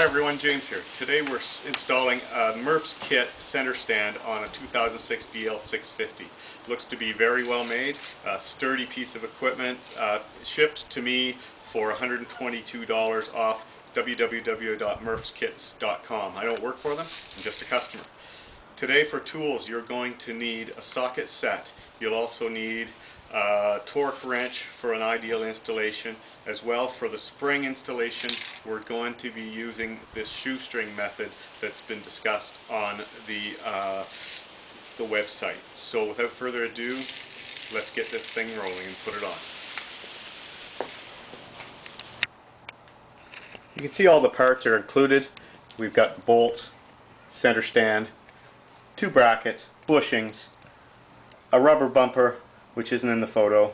Hi everyone, James here. Today we're installing a Murph's kit center stand on a 2006 DL650. Looks to be very well made, a sturdy piece of equipment, shipped to me for $122 off www.murphskits.com. I don't work for them, I'm just a customer. Today for tools you're going to need a socket set. You'll also need a torque wrench for an ideal installation. As well, for the spring installation we're going to be using this shoestring method that's been discussed on the website. So without further ado, let's get this thing rolling and put it on. You can see all the parts are included. We've got the bolts, center stand, two brackets, bushings, a rubber bumper which isn't in the photo,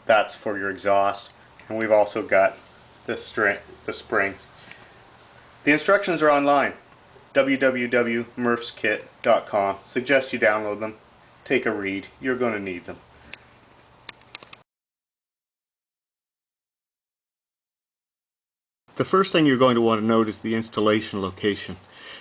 that's for your exhaust, and we've also got the spring. The instructions are online, www.murphskit.com. Suggest you download them, take a read, you're going to need them. The first thing you're going to want to note is the installation location.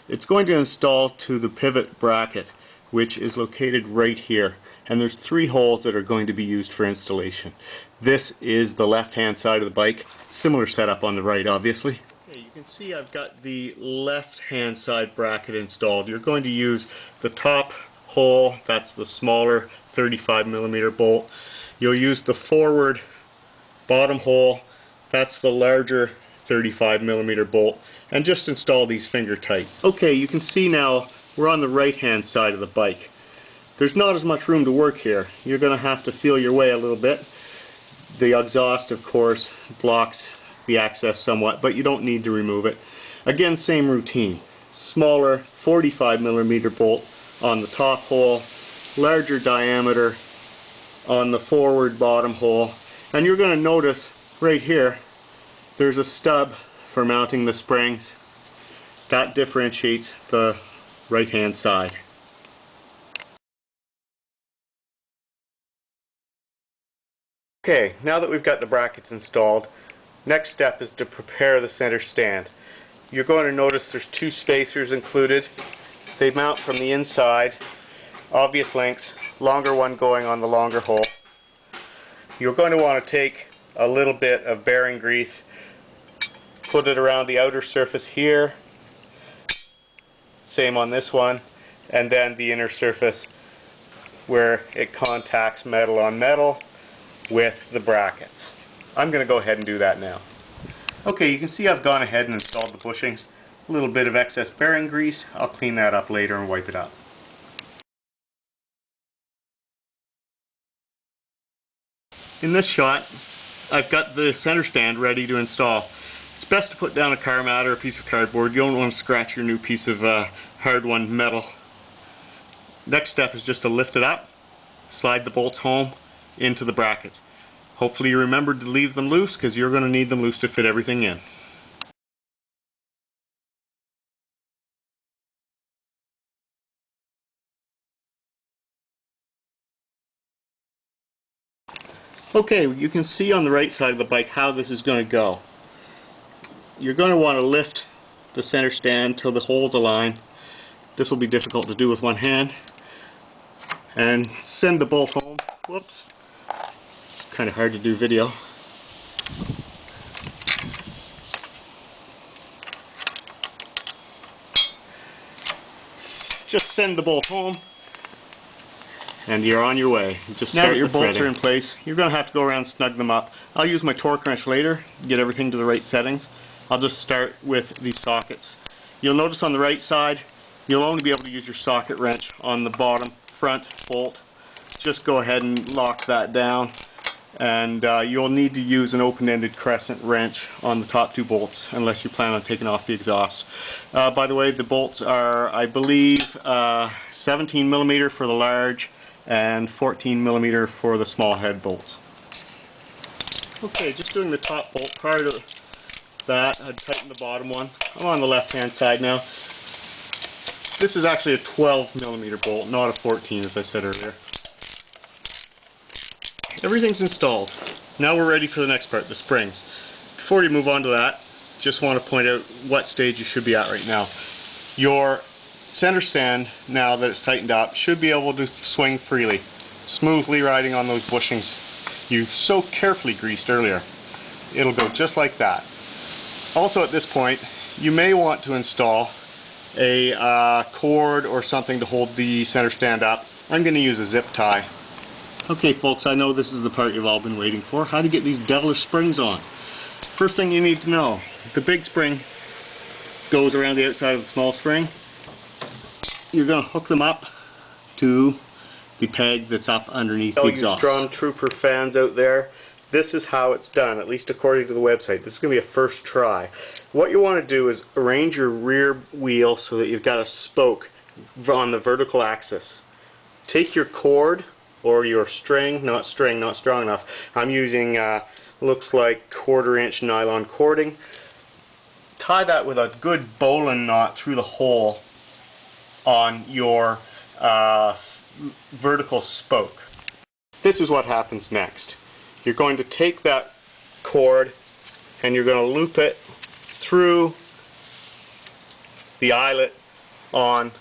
It's going to install to the pivot bracket, which is located right here. And there's three holes that are going to be used for installation. This is the left hand side of the bike. Similar setup on the right, obviously. Okay, you can see I've got the left hand side bracket installed. You're going to use the top hole, that's the smaller 35mm bolt. You'll use the forward bottom hole, that's the larger 35mm bolt, and just install these finger tight. Okay, you can see now we're on the right hand side of the bike. There's not as much room to work here. You're going to have to feel your way a little bit. The exhaust, of course, blocks the access somewhat, but you don't need to remove it. Again, same routine. Smaller 45mm bolt on the top hole, larger diameter on the forward bottom hole, and you're going to notice right here there's a stub for mounting the springs. That differentiates the right hand side. Okay, now that we've got the brackets installed, next step is to prepare the center stand. You're going to notice there's two spacers included. They mount from the inside, obvious lengths, longer one going on the longer hole. You're going to want to take a little bit of bearing grease, put it around the outer surface here, same on this one, and then the inner surface where it contacts metal on metal with the brackets. I'm going to go ahead and do that now. Okay, you can see I've gone ahead and installed the bushings. A little bit of excess bearing grease. I'll clean that up later and wipe it up. In this shot, I've got the center stand ready to install. It's best to put down a car mat or a piece of cardboard. You don't want to scratch your new piece of hard-won metal. Next step is just to lift it up, slide the bolts home into the brackets. Hopefully you remembered to leave them loose, because you're going to need them loose to fit everything in. Okay, you can see on the right side of the bike how this is going to go. You're going to want to lift the center stand till the holes align. This will be difficult to do with one hand. And send the bolt home. Whoops. Kind of hard to do video. Just send the bolt home and you're on your way. Just start your bolts are in place. You're going to have to go around and snug them up. I'll use my torque wrench later to get everything to the right settings. I'll just start with these sockets. You'll notice on the right side you'll only be able to use your socket wrench on the bottom front bolt. Just go ahead and lock that down. And you'll need to use an open-ended crescent wrench on the top two bolts unless you plan on taking off the exhaust. By the way, the bolts are, I believe, 17mm for the large and 14mm for the small head bolts. Okay, just doing the top bolt. Prior to that, I'd tighten the bottom one. I'm on the left-hand side now. This is actually a 12mm bolt, not a 14 as I said earlier. Everything's installed. Now we're ready for the next part, the springs. Before you move on to that, just want to point out what stage you should be at right now. Your center stand, now that it's tightened up, should be able to swing freely, smoothly riding on those bushings you so carefully greased earlier. It'll go just like that. Also at this point, you may want to install a cord or something to hold the center stand up. I'm going to use a zip tie. Okay folks, I know this is the part you've all been waiting for. How to get these devilish springs on. First thing you need to know, the big spring goes around the outside of the small spring. You're going to hook them up to the peg that's up underneath the exhaust. All you Stormtrooper fans out there, this is how it's done, at least according to the website. This is going to be a first try. What you want to do is arrange your rear wheel so that you've got a spoke on the vertical axis. Take your cord or your string, not strong enough. I'm using looks like 1/4 inch nylon cording. Tie that with a good bowline knot through the hole on your vertical spoke. This is what happens next. You're going to take that cord and you're going to loop it through the eyelet on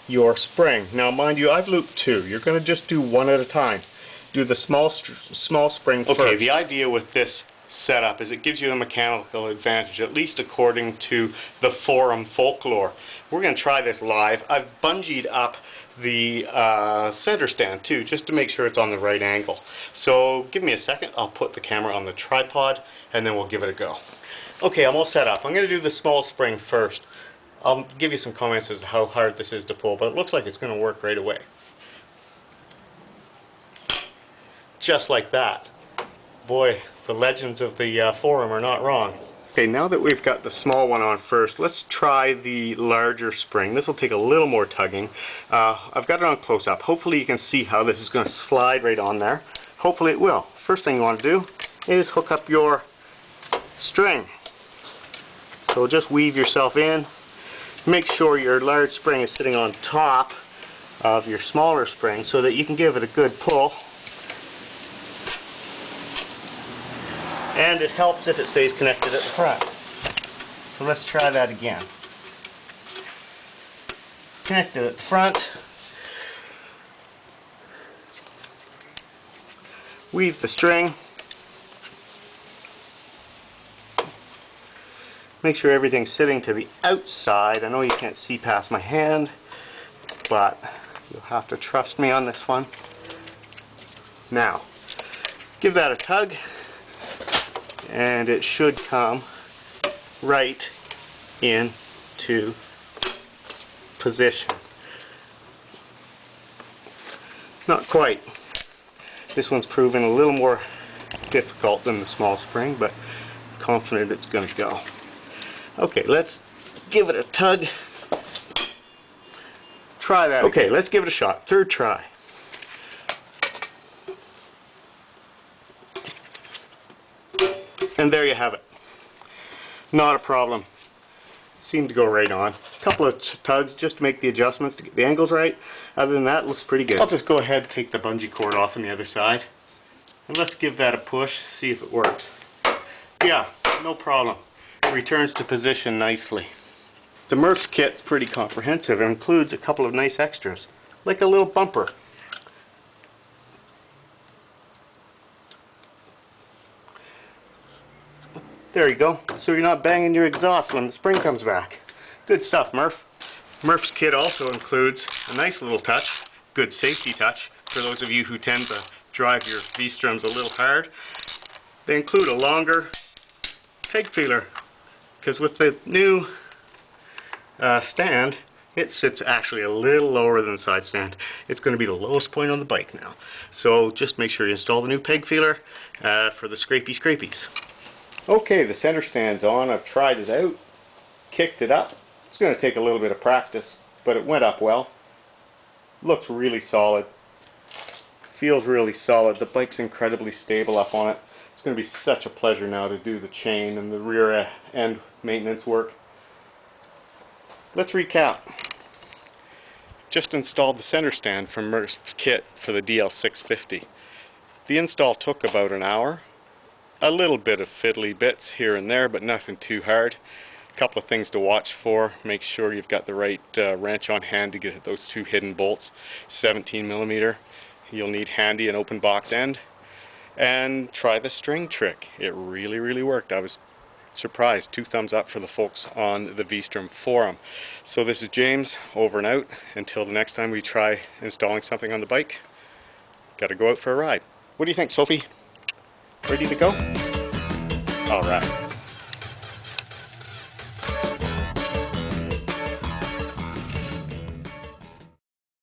your spring. Now mind you, I've looped 2. You're going to just do one at a time. Do the small spring first. Okay, the idea with this setup is it gives you a mechanical advantage, at least according to the forum folklore. We're going to try this live. I've bungeed up the center stand too, just to make sure it's on the right angle. So give me a second, I'll put the camera on the tripod and then we'll give it a go. Okay, I'm all set up. I'm going to do the small spring first. I'll give you some comments as to how hard this is to pull, but it looks like it's going to work right away. Just like that. Boy, the legends of the forum are not wrong. Okay, now that we've got the small one on first, let's try the larger spring. This will take a little more tugging. I've got it on close up. Hopefully you can see how this is going to slide right on there. Hopefully it will. First thing you want to do is hook up your string. So just weave yourself in. Make sure your large spring is sitting on top of your smaller spring so that you can give it a good pull. And it helps if it stays connected at the front. So let's try that again. Connected at the front. Weave the string. Make sure everything's sitting to the outside. I know you can't see past my hand, but you'll have to trust me on this one. Now, give that a tug. And it should come right into position. Not quite. This one's proven a little more difficult than the small spring, but confident it's going to go. Okay, let's give it a tug. Try that again. Okay, let's give it a shot. Third try. And there you have it. Not a problem. Seemed to go right on. A couple of tugs just to make the adjustments to get the angles right. Other than that, it looks pretty good. I'll just go ahead and take the bungee cord off on the other side. And let's give that a push, see if it works. Yeah, no problem. It returns to position nicely. The Murph's kit's pretty comprehensive. It includes a couple of nice extras, like a little bumper. There you go. So you're not banging your exhaust when the spring comes back. Good stuff, Murph. Murph's kit also includes a nice little touch, good safety touch for those of you who tend to drive your V-Stroms a little hard. They include a longer peg feeler, because with the new stand, it sits actually a little lower than the side stand. It's going to be the lowest point on the bike now. So just make sure you install the new peg feeler for the scrapies. Okay, the center stand's on. I've tried it out, kicked it up. It's going to take a little bit of practice, but it went up well. Looks really solid. Feels really solid. The bike's incredibly stable up on it. It's going to be such a pleasure now to do the chain and the rear end maintenance work. Let's recap. Just installed the center stand from Murph's kit for the DL650. The install took about an hour. A little bit of fiddly bits here and there, but nothing too hard. A couple of things to watch for. Make sure you've got the right wrench on hand to get at those two hidden bolts. 17mm. You'll need handy an open box end. And try the string trick. It really worked. I was surprised. 2 thumbs up for the folks on the Vstrom forum. So this is James, over and out. Until the next time we try installing something on the bike, gotta go out for a ride. What do you think, Sophie? Ready to go? Alright.